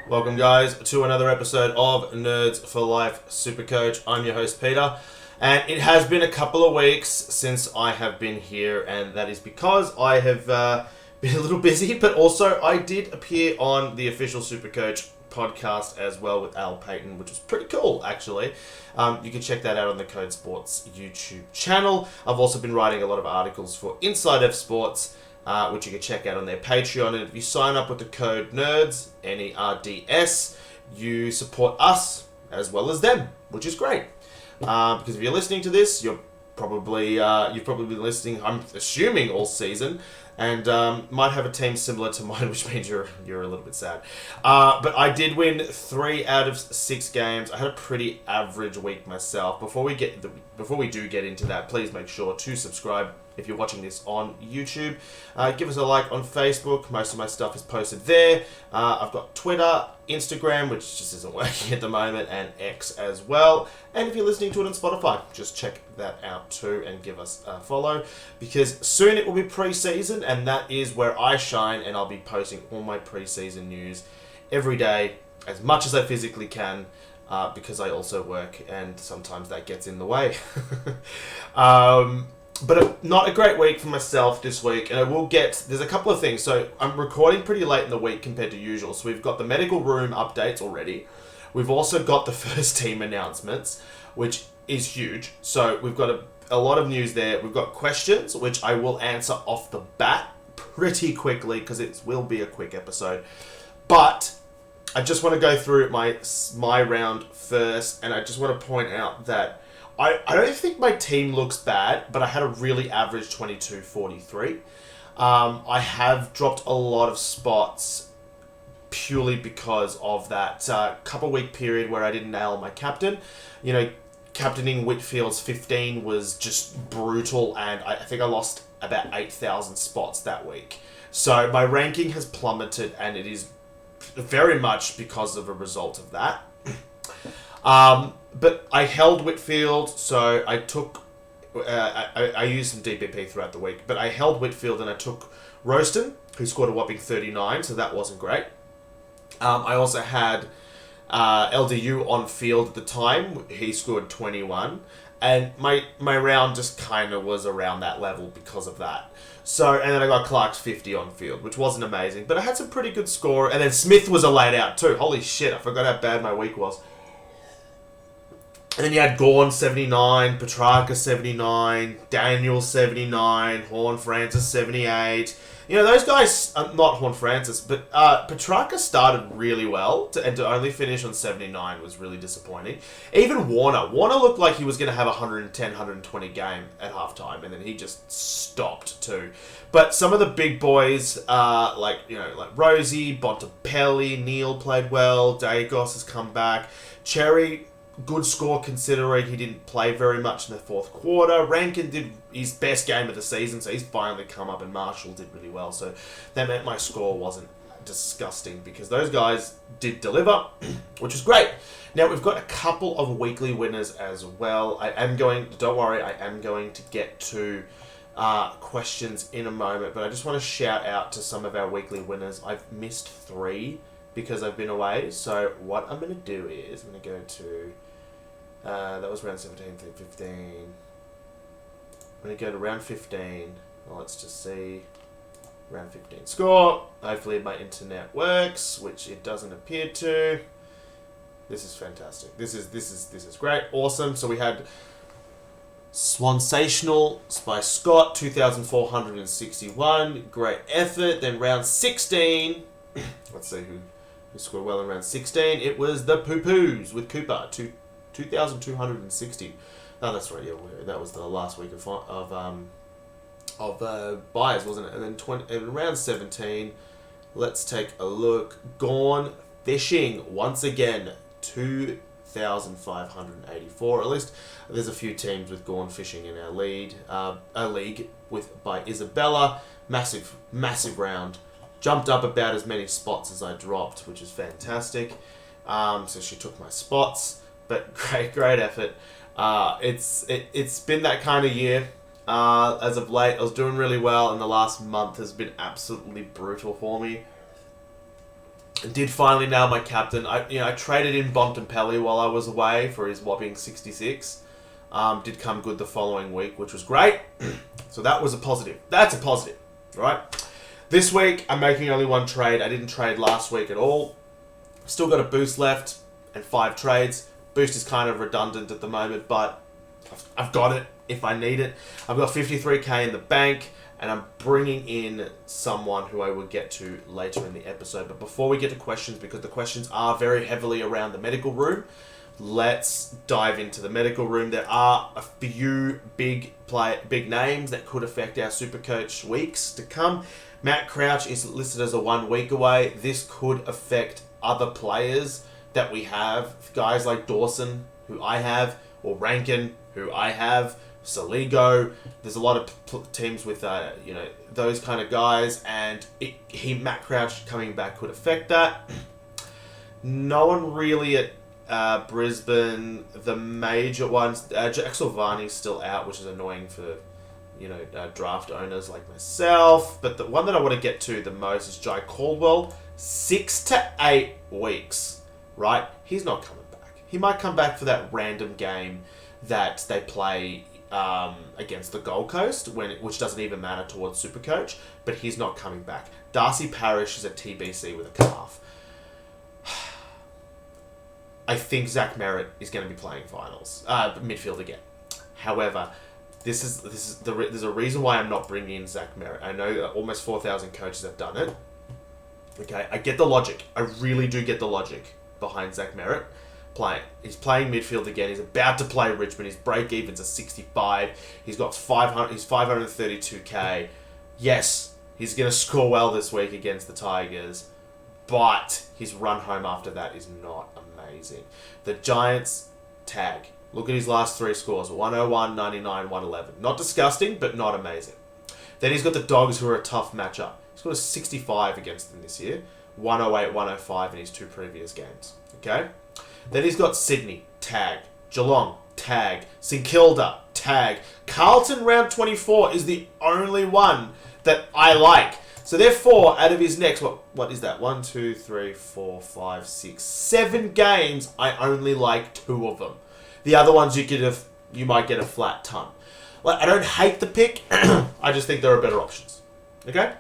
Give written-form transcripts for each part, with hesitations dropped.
Welcome, guys, to another episode of Nerds for Life SuperCoach. I'm your host, Peter, and it has been a couple of weeks since I have been here, and that is because I have been a little busy, but also I did appear on the official SuperCoach podcast as well with Al Payton, which was pretty cool, actually. You can check that out on the Code Sports YouTube channel. I've also been writing a lot of articles for Inside F Sports, which you can check out on their Patreon. And if you sign up with the code NERDS, NERDS, you support us as well as them, which is great. Because if you're listening to this, you've probably been listening, I'm assuming, all season, and might have a team similar to mine, which means you're a little bit sad. But I did win 3 out of 6 games. I had a pretty average week myself. Before we do get into that, please make sure to subscribe if you're watching this on YouTube. Give us a like on Facebook. Most of my stuff is posted there. I've got Twitter, Instagram, which just isn't working at the moment, and X as well. And if you're listening to it on Spotify, just check that out too and give us a follow, because soon it will be pre-season, and that is where I shine, and I'll be posting all my pre-season news every day, as much as I physically can, because I also work, and sometimes that gets in the way. But not a great week for myself this week, and there's a couple of things. So I'm recording pretty late in the week compared to usual. So we've got the medical room updates already. We've also got the first team announcements, which is huge. So we've got a lot of news there. We've got questions, which I will answer off the bat pretty quickly because it will be a quick episode. But I just want to go through my round first, and I just want to point out that I don't think my team looks bad, but I had a really average 22-43. I have dropped a lot of spots purely because of that couple-week period where I didn't nail my captain. You know, captaining Whitfield's 15 was just brutal, and I think I lost about 8,000 spots that week. So my ranking has plummeted, and it is very much because of a result of that. But I held Whitfield, so I took... I used some DPP throughout the week, but I held Whitfield and I took Roaston, who scored a whopping 39, so that wasn't great. I also had LDU on field at the time. He scored 21, and my round just kind of was around that level because of that. So, and then I got Clark's 50 on field, which wasn't amazing, but I had some pretty good score, and then Smith was a laid out too. Holy shit, I forgot how bad my week was. And then you had Gorn 79, Petrarca 79, Daniel 79, Horn Francis 78. You know, those guys, not Horn Francis, but Petrarca started really well, and to only finish on 79 was really disappointing. Even Warner looked like he was going to have a 110, 120 game at halftime, and then he just stopped too. But some of the big boys, like Rosie, Bontempelli, Neil played well, Dagos has come back, Cherry, good score considering he didn't play very much in the fourth quarter. Rankin did his best game of the season, so he's finally come up, and Marshall did really well. So that meant my score wasn't disgusting because those guys did deliver, which is great. Now we've got a couple of weekly winners as well. Don't worry, I am going to get to questions in a moment, but I just want to shout out to some of our weekly winners. I've missed 3 because I've been away. So what I'm going to do is I'm going to go to... that was round 17 through 15. I'm going to go to round 15. Well, let's just see. Round 15 score. Hopefully my internet works, which it doesn't appear to. This is fantastic. This is great. Awesome. So we had Swansational by Scott, 2,461. Great effort. Then round 16. Let's see who scored well in round 16. It was the Poo-Poos with Cooper, 2,260. Oh, that's right. Yeah, that was the last week of buys, wasn't it? And then in round 17, let's take a look. Gone Fishing once again, 2,584. At least there's a few teams with Gone Fishing in our league by Isabella. Massive round. Jumped up about as many spots as I dropped, which is fantastic. So she took my spots, but great effort. It's been that kind of year. As of late, I was doing really well, and the last month has been absolutely brutal for me. Did finally nail my captain. I traded in Bontempelli while I was away for his whopping 66. Did come good the following week, which was great. So that was a positive. That's a positive, right? This week, I'm making only one trade. I didn't trade last week at all. Still got a boost left and 5 trades. Boost is kind of redundant at the moment, but I've got it if I need it. I've got 53k in the bank, and I'm bringing in someone who I will get to later in the episode. But before we get to questions, because the questions are very heavily around the medical room, let's dive into the medical room. There are a few big names that could affect our SuperCoach weeks to come. Matt Crouch is listed as a 1 week away. This could affect other players that we have. Guys like Dawson, who I have, or Rankin, who I have, Saligo. There's a lot of teams with those kind of guys, and Matt Crouch coming back could affect that. No one really at Brisbane. The major ones, Jack Silvani's still out, which is annoying for draft owners like myself. But the one that I want to get to the most is Jai Caldwell. 6 to 8 weeks, right? He's not coming back. He might come back for that random game that they play against the Gold Coast, which doesn't even matter towards SuperCoach, but he's not coming back. Darcy Parish is at TBC with a calf. I think Zach Merritt is going to be playing finals, midfield again. However, there's a reason why I'm not bringing in Zach Merritt. I know almost 4,000 coaches have done it. Okay, I get the logic. I really do get the logic behind Zach Merritt playing. He's playing midfield again. He's about to play Richmond. His break even's a 65. He's got 532k. Yes, he's going to score well this week against the Tigers, but his run home after that is not amazing. The Giants tag. Look at his last 3 scores. 101, 99, 111. Not disgusting, but not amazing. Then he's got the Dogs, who are a tough matchup. He's got a 65 against them this year. 108, 105 in his 2 previous games. Okay? Then he's got Sydney, tag. Geelong, tag. St Kilda, tag. Carlton, round 24, is the only one that I like. So therefore, out of his next, what is that? 1, 2, 3, 4, 5, 6, 7 games, I only like 2 of them. The other ones you might get a flat ton. Like, I don't hate the pick. I just think there are better options. Okay?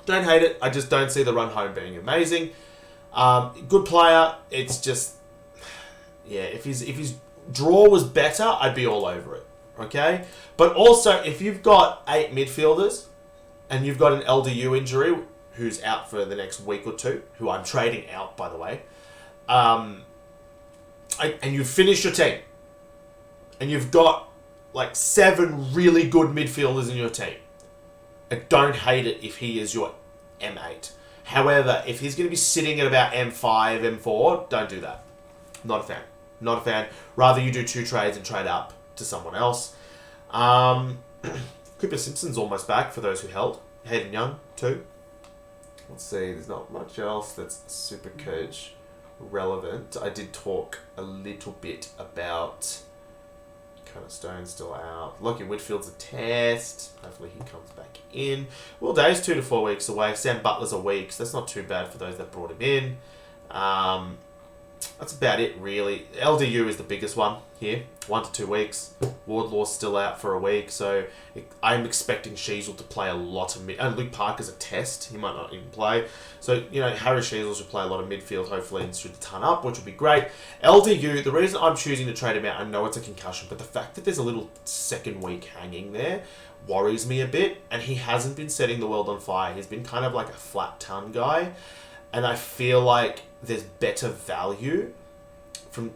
Don't hate it. I just don't see the run home being amazing. Good player. It's just, yeah. If his draw was better, I'd be all over it. Okay? But also, if you've got 8 midfielders and you've got an LDU injury, who's out for the next week or 2, who I'm trading out, by the way, and you finish your team, and you've got like 7 really good midfielders in your team, I don't hate it if he is your M8. However, if he's going to be sitting at about M5, M4, don't do that. Not a fan. Not a fan. Rather you do 2 trades and trade up to someone else. Cooper Simpson's almost back for those who held. Hayden Young, too. Let's see, there's not much else that's SuperCoach relevant. I did talk a little bit about Connor Stone's still out. Lockie Whitfield's a test. Hopefully he comes back in. Will Day's 2 to 4 weeks away. Sam Butler's a week, so that's not too bad for those that brought him in. That's about it, really. LDU is the biggest one here. 1 to 2 weeks. Wardlaw's still out for a week, so I'm expecting Sheasel to play a lot of mid. And Luke Parker's a test. He might not even play. So, Harry Sheasel should play a lot of midfield, hopefully, and should ton up, which would be great. LDU, the reason I'm choosing to trade him out, I know it's a concussion, but the fact that there's a little second week hanging there worries me a bit, and he hasn't been setting the world on fire. He's been kind of like a flat ton guy, and I feel like there's better value from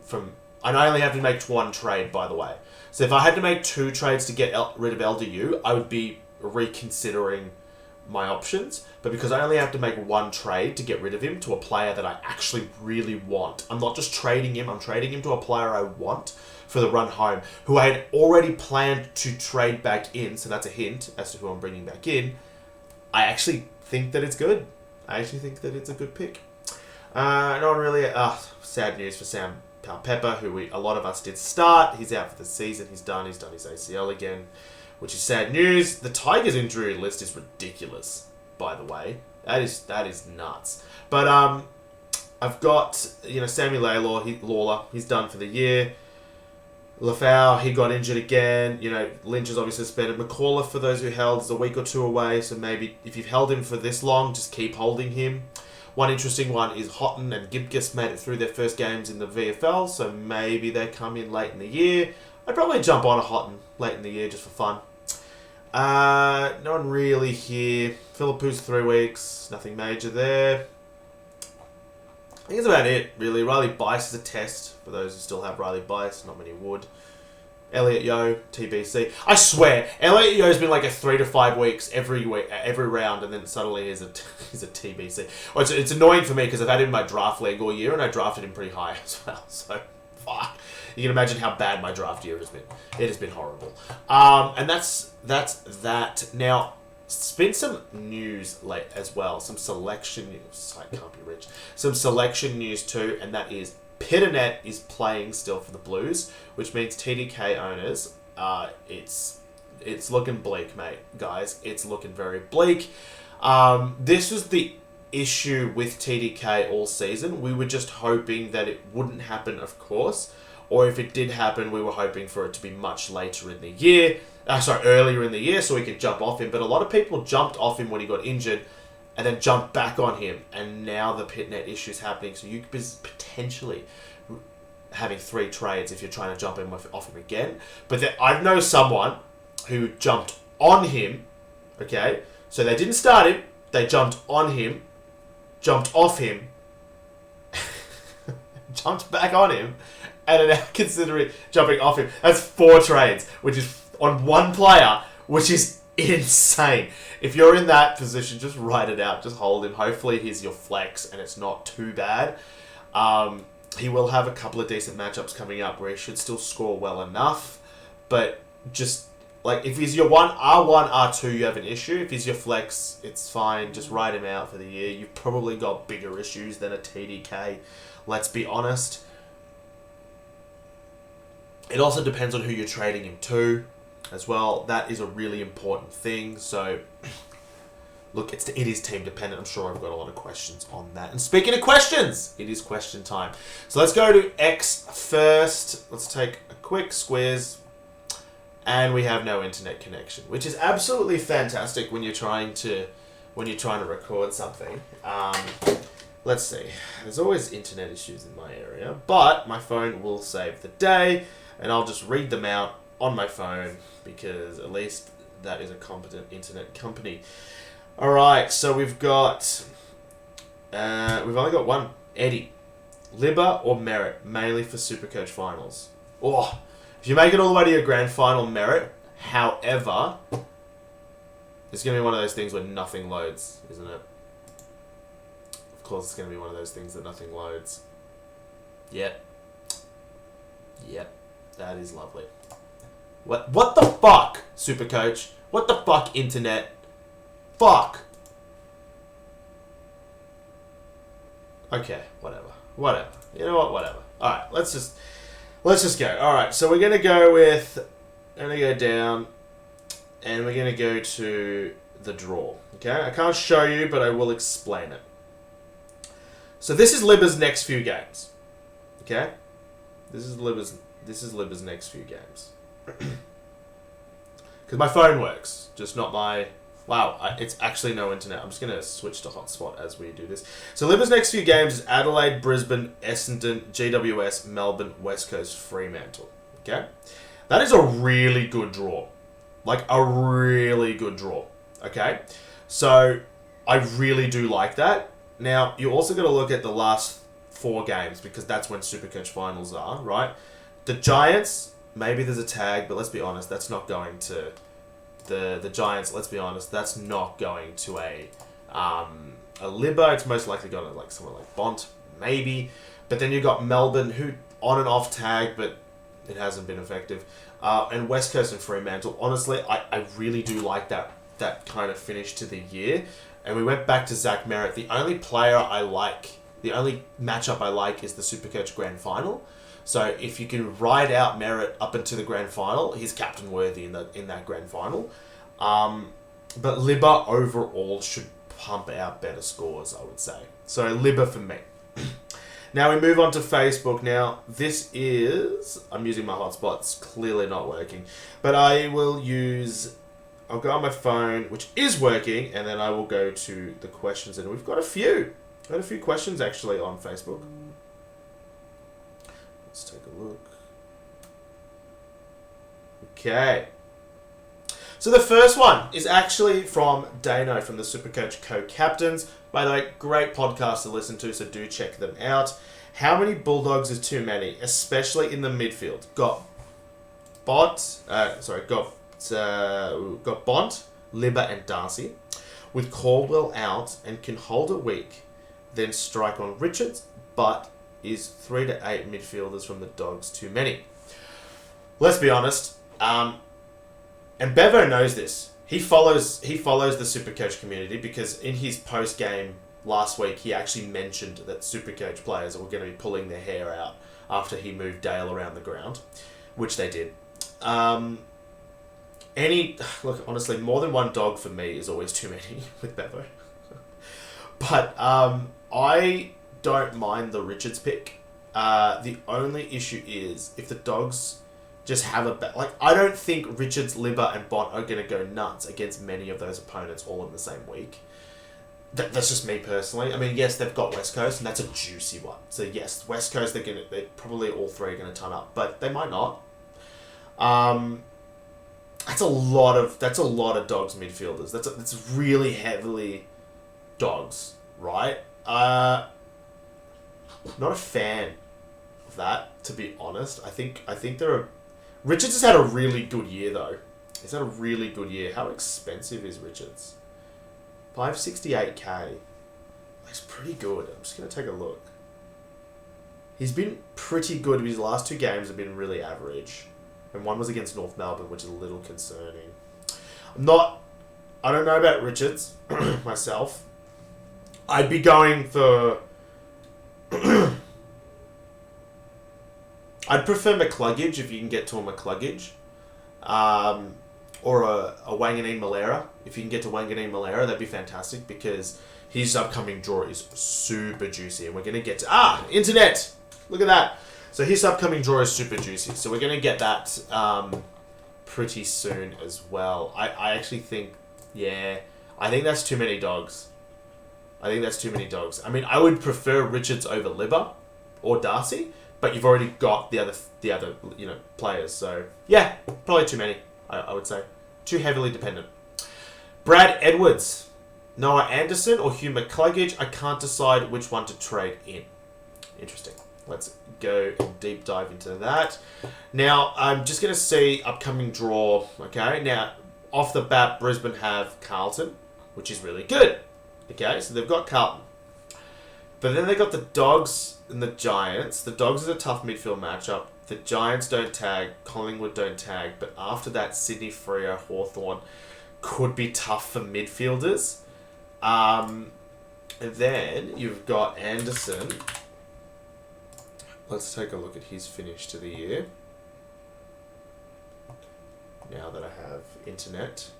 and I only have to make 1 trade, by the way. So if I had to make 2 trades to get rid of LDU, I would be reconsidering my options. But because I only have to make 1 trade to get rid of him to a player that I actually really want, I'm not just trading him, I'm trading him to a player I want for the run home, who I had already planned to trade back in, so that's a hint as to who I'm bringing back in. I actually think that it's good. I actually think that it's a good pick. Not really. Sad news for Sam Pepper, who a lot of us did start. He's out for the season. He's done his ACL again, which is sad news. The Tigers injury list is ridiculous, by the way. That is nuts. But I've got Sammy Lawler. He's done for the year. Lafau, he got injured again. Lynch is obviously suspended. McCullough, for those who held, is a week or two away. So maybe if you've held him for this long, just keep holding him. One interesting one is Houghton and Gibcus made it through their first games in the VFL. So maybe they come in late in the year. I'd probably jump on a Houghton late in the year just for fun. No one really here. Philippo's 3 weeks. Nothing major there. I think that's about it, really. Riley Bice is a test. For those who still have Riley Bice, not many would. Elliot Yeo, TBC. I swear, Elliot Yeo's been like a 3 to 5 weeks every week, every round, and then suddenly he's a TBC. Well, it's annoying for me because I've had him in my draft league all year, and I drafted him pretty high as well. So, fuck. You can imagine how bad my draft year has been. It has been horrible. And that's that. Now, it's been some news late as well. Some selection news. Site can't be rich. Some selection news too, and that is Pitternet is playing still for the Blues, which means TDK owners, it's looking bleak, mate, guys. It's looking very bleak. This was the issue with TDK all season. We were just hoping that it wouldn't happen, of course, or if it did happen, we were hoping for it to be much later in the year. Earlier in the year, so we could jump off him. But a lot of people jumped off him when he got injured, and then jumped back on him, and now the Pitnet issue is happening. So you could be potentially having 3 trades if you're trying to jump him off him again. But I know someone who jumped on him. Okay, so they didn't start him; they jumped on him, jumped off him, jumped back on him, and are now considering jumping off him. That's 4 trades, which is on 1 player, which is insane. If you're in that position, just write it out. Just hold him. Hopefully he's your flex and it's not too bad. He will have a couple of decent matchups coming up where he should still score well enough. But just, like, if he's your R1, R2, you have an issue. If he's your flex, it's fine. Just write him out for the year. You've probably got bigger issues than a TDK. Let's be honest. It also depends on who you're trading him to as well. That is a really important thing. So, look, it is team dependent. I'm sure I've got a lot of questions on that. And speaking of questions, it is question time. So let's go to X first. Let's take a quick squiz. And we have no internet connection, which is absolutely fantastic when you're trying to record something. Let's see. There's always internet issues in my area, but my phone will save the day, and I'll just read them out on my phone because at least that is a competent internet company. All right, so we've only got one. Eddie, Libba or Merit, mainly for SuperCoach finals. Oh, if you make it all the way to your grand final, Merit. However, it's going to be one of those things where nothing loads, isn't it? Of course, it's going to be one of those things that nothing loads. Yep. That is lovely. What the fuck, SuperCoach? What the fuck, internet? Fuck. Okay, whatever. You know what? Whatever. All right, let's just go. All right, so we're gonna go down, and we're gonna go to the draw. Okay, I can't show you, but I will explain it. So this is Libba's next few games. Okay, this is Libba's next few games. Because my phone works, just not my... Wow, it's actually no internet. I'm just going to switch to hotspot as we do this. So Libba's next few games is Adelaide, Brisbane, Essendon, GWS, Melbourne, West Coast, Fremantle. Okay? That is a really good draw. Like, a really good draw. Okay? So, I really do like that. Now, you also got to look at the last 4 games, because that's when SuperCoach finals are, right? The Giants, maybe there's a tag, but let's be honest, that's not going to... The Giants, let's be honest, that's not going to a Libba. It's most likely going to like someone like Bont, maybe. But then you've got Melbourne, who on and off tag, but it hasn't been effective. And West Coast and Fremantle. Honestly, I really do like that kind of finish to the year. And we went back to Zach Merritt. The only player I like, the only matchup I like is the SuperCoach Grand Final. So if you can ride out Merritt up into the grand final, he's captain worthy in that grand final. But Libba overall should pump out better scores, I would say. So Libba for me. Now we move on to Facebook. Now this is... I'm using my hotspot. It's clearly not working. But I will use... I'll go on my phone, which is working, and then I will go to the questions. And we've got a few. Got a few questions actually on Facebook. Let's take a look. Okay. So the first one is actually from Dano from the SuperCoach Co-Captains. By the way, great podcast to listen to, so do check them out. How many Bulldogs is too many, especially in the midfield? Got Bont, Libba and Darcy, with Caldwell out and can hold a week, then strike on Richards, but is 3 to 8 midfielders from the Dogs too many? Let's be honest, and Bevo knows this. He follows the SuperCoach community because in his post game last week he actually mentioned that SuperCoach players were going to be pulling their hair out after he moved Dale around the ground, which they did. Look, honestly, more than one dog for me is always too many with Bevo. But I don't mind the Richards pick. The only issue is if the Dogs just have I don't think Richards, Libba and Bont are going to go nuts against many of those opponents all in the same week. That's just me personally. I mean, yes, they've got West Coast, and that's a juicy one. So yes, West Coast, they probably all three are going to ton up, but they might not. That's a lot of Dogs midfielders. That's really heavily Dogs, right? Not a fan of that, to be honest. I think there are... Richards has had a really good year, though. He's had a really good year. How expensive is Richards? 568k. That's pretty good. I'm just going to take a look. He's been pretty good. His last 2 games have been really average. And one was against North Melbourne, which is a little concerning. I don't know about Richards myself. I'd be going for... I'd prefer McCluggage if you can get to a McCluggage. Or a Wanganeen Malera. If you can get to Wanganeen Malera, that'd be fantastic because his upcoming draw is super juicy. And we're going to get to... internet! Look at that. So his upcoming draw is super juicy. So we're going to get that pretty soon as well. I actually think... Yeah. I think that's too many Dogs. I mean, I would prefer Richards over Libba or Darcy, but you've already got the other players. So yeah, probably too many. I would say too heavily dependent. Brad Edwards, Noah Anderson, or Hugh McCluggage. I can't decide which one to trade in. Interesting. Let's go and deep dive into that. Now I'm just gonna see upcoming draw. Okay. Now off the bat, Brisbane have Carlton, which is really good. Okay, so they've got Carlton. But then they got the Dogs and the Giants. The Dogs is a tough midfield matchup. The Giants don't tag. Collingwood don't tag. But after that, Sydney, Freo, Hawthorn could be tough for midfielders. And then you've got Anderson. Let's take a look at his finish to the year. Now that I have internet.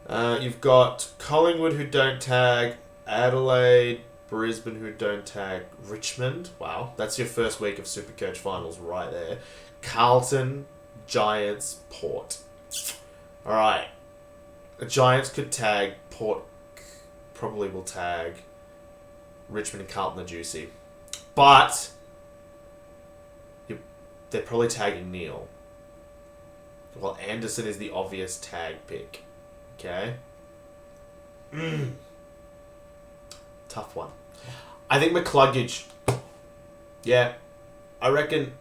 You've got Collingwood who don't tag, Adelaide, Brisbane who don't tag, Richmond. Wow, that's your first week of SuperCoach finals right there. Carlton, Giants, Port. All right, the Giants could tag, Port probably will tag, Richmond and Carlton are juicy, but they're probably tagging Neil. Well, Anderson is the obvious tag pick. Okay. Tough one. I think McCluggage. Yeah. I reckon...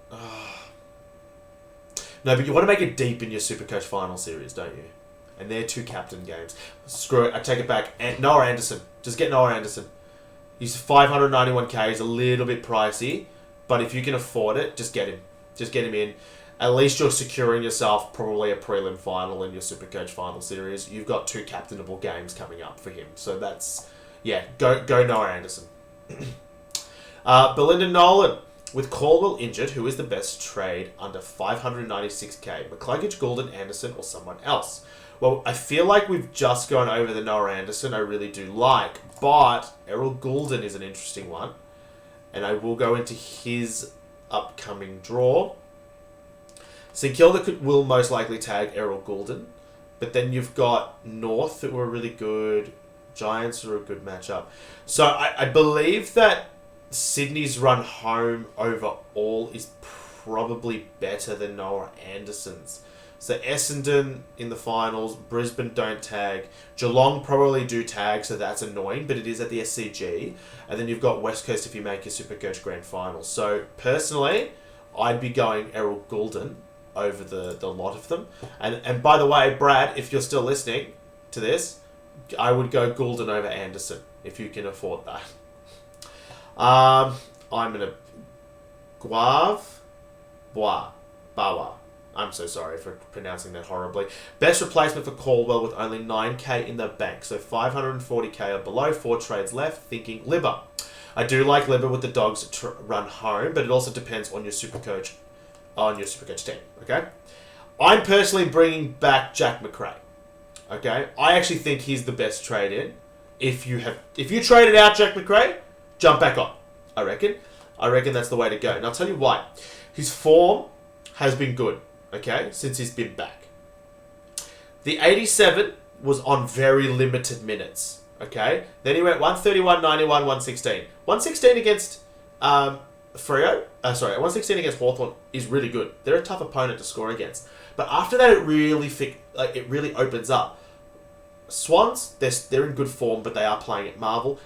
No, but you want to make it deep in your SuperCoach final series, don't you? And they're 2 captain games. Screw it. I take it back. Noah Anderson. Just get Noah Anderson. He's 591k. He's a little bit pricey. But if you can afford it, just get him. Just get him in. At least you're securing yourself probably a prelim final in your SuperCoach final series. You've got 2 captainable games coming up for him. So that's... Yeah, go Noah Anderson. Belinda Nolan. With Caldwell injured, who is the best trade under 596k? McCluggage, Goulden, Anderson, or someone else? Well, I feel like we've just gone over the Noah Anderson I really do like, but Errol Goulden is an interesting one. And I will go into his upcoming draw. St Kilda will most likely tag Errol Goulden. But then you've got North, who are really good. Giants are a good matchup. So I believe that Sydney's run home overall is probably better than Noah Anderson's. So Essendon in the finals, Brisbane don't tag. Geelong probably do tag, so that's annoying, but it is at the SCG. And then you've got West Coast if you make your SuperCoach Grand Final. So personally, I'd be going Errol Goulden over the lot of them. And by the way, Brad, if you're still listening to this, I would go Goulden over Anderson if you can afford that. I'm going to Bawa. I'm so sorry for pronouncing that horribly. Best replacement for Caldwell with only 9k in the bank. So 540k or below, 4 trades left, thinking Libba. I do like Libba with the Dogs run home, but it also depends on your SuperCoach team, okay? I'm personally bringing back Jack McRae, okay? I actually think he's the best trade in. If you traded out Jack McRae, jump back on, I reckon. I reckon that's the way to go. And I'll tell you why. His form has been good, okay, since he's been back. The 87 was on very limited minutes, okay? Then he went 131, 91, 116. 116 against Freo, 116 against Hawthorn is really good. They're a tough opponent to score against. But after that, it really opens up. Swans, they're in good form, but they are playing at Marvel.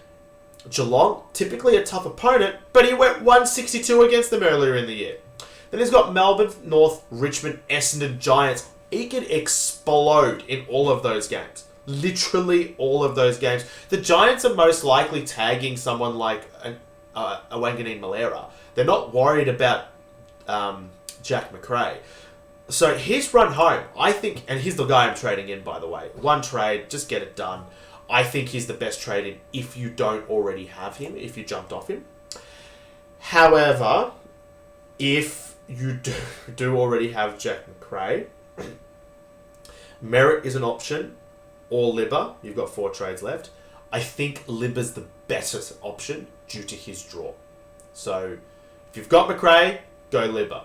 Geelong, typically a tough opponent, but he went 162 against them earlier in the year. Then he's got Melbourne, North, Richmond, Essendon, Giants. He could explode in all of those games. Literally all of those games. The Giants are most likely tagging someone like a Wanganeen Malera. They're not worried about Jack McRae. So his run home, I think, and he's the guy I'm trading in, by the way. One trade, just get it done. I think he's the best trade in if you don't already have him, if you jumped off him. However, if you do already have Jack McRae, Merritt is an option, or Libba. You've got 4 trades left. I think Libba's the better option due to his draw. So, if you've got McRae, go Libba.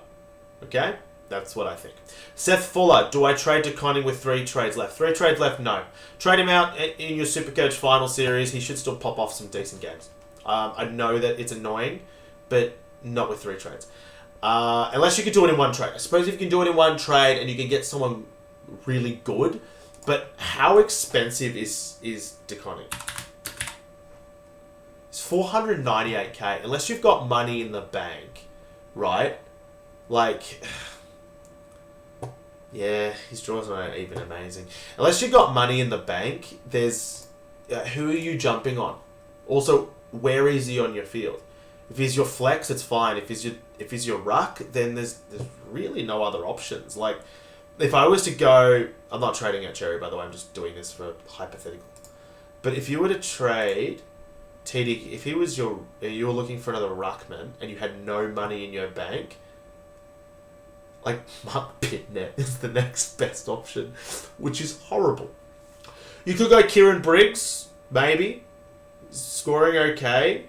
Okay? That's what I think. Seth Fuller, do I trade to Conning with 3 trades left? 3 trades left? No. Trade him out in your SuperCoach final series. He should still pop off some decent games. I know that it's annoying, but not with 3 trades. Unless you can do it in 1 trade. I suppose if you can do it in 1 trade and you can get someone really good, but how expensive is DeConning? It's 498k. Unless you've got money in the bank, right? Like, yeah, his draws aren't even amazing. Unless you've got money in the bank, there's who are you jumping on? Also, where is he on your field? If he's your flex, it's fine. If he's your ruck, then there's really no other options. Like, if I was to go, I'm not trading out Cherry, by the way. I'm just doing this for hypothetical. But if you were to trade TDK, if you were looking for another ruckman and you had no money in your bank, like, Mark Pitnet is the next best option, which is horrible. You could go Kieran Briggs, maybe. Scoring okay,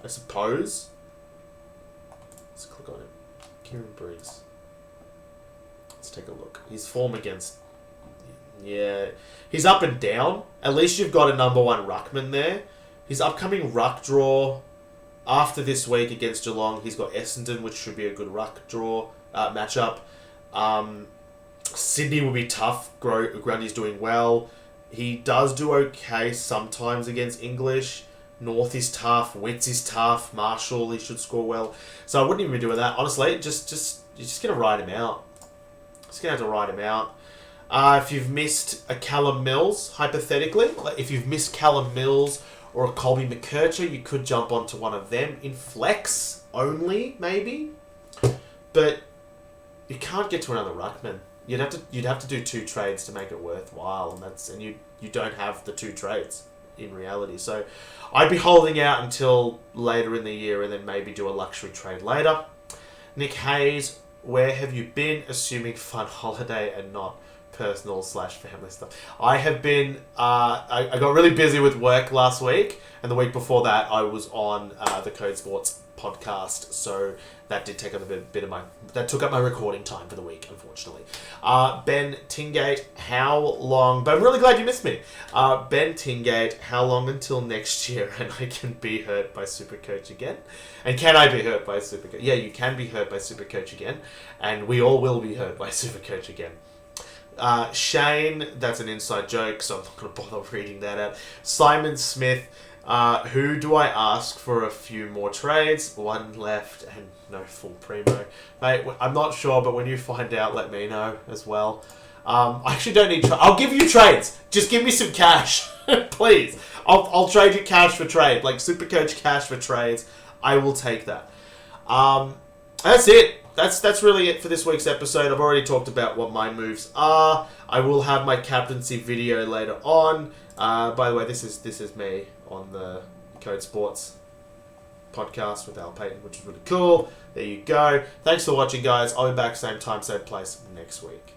I suppose. Let's click on him. Kieran Briggs. Let's take a look. His form against... Yeah. He's up and down. At least you've got a number 1 ruckman there. His upcoming ruck draw after this week against Geelong, he's got Essendon, which should be a good ruck draw matchup. Sydney will be tough. Grundy's doing well. He does do okay sometimes against English. North is tough. Wits is tough. Marshall, he should score well. So I wouldn't even be doing that. Honestly, you're just going to ride him out. Just going to have to ride him out. If you've missed a Callum Mills, hypothetically, like if you've missed Callum Mills or a Colby McKercher, you could jump onto one of them in flex only, maybe. But you can't get to another ruckman. You'd have to do 2 trades to make it worthwhile, and you don't have the 2 trades in reality. So I'd be holding out until later in the year and then maybe do a luxury trade later. Nick Hayes, where have you been? Assuming fun holiday and not personal/family stuff. I have been, I got really busy with work last week, and the week before that I was on the Code Sports podcast, so that did take up a bit of that took up my recording time for the week, unfortunately. Ben Tingate, how long, but I'm really glad you missed me. Ben Tingate, how long until next year and I can be hurt by SuperCoach again? And can I be hurt by SuperCoach? Yeah, you can be hurt by SuperCoach again, and we all will be hurt by SuperCoach again. Shane, that's an inside joke, so I'm not going to bother reading that out. Simon Smith, who do I ask for a few more trades? One left and no full primo. Mate, I'm not sure, but when you find out, let me know as well. I actually don't need I'll give you trades. Just give me some cash, please. I'll trade you cash for trade, like SuperCoach cash for trades. I will take that. That's it. That's really it for this week's episode. I've already talked about what my moves are. I will have my captaincy video later on. By the way, this is me on the Code Sports podcast with Al Payton, which is really cool. There you go. Thanks for watching, guys. I'll be back same time, same place next week.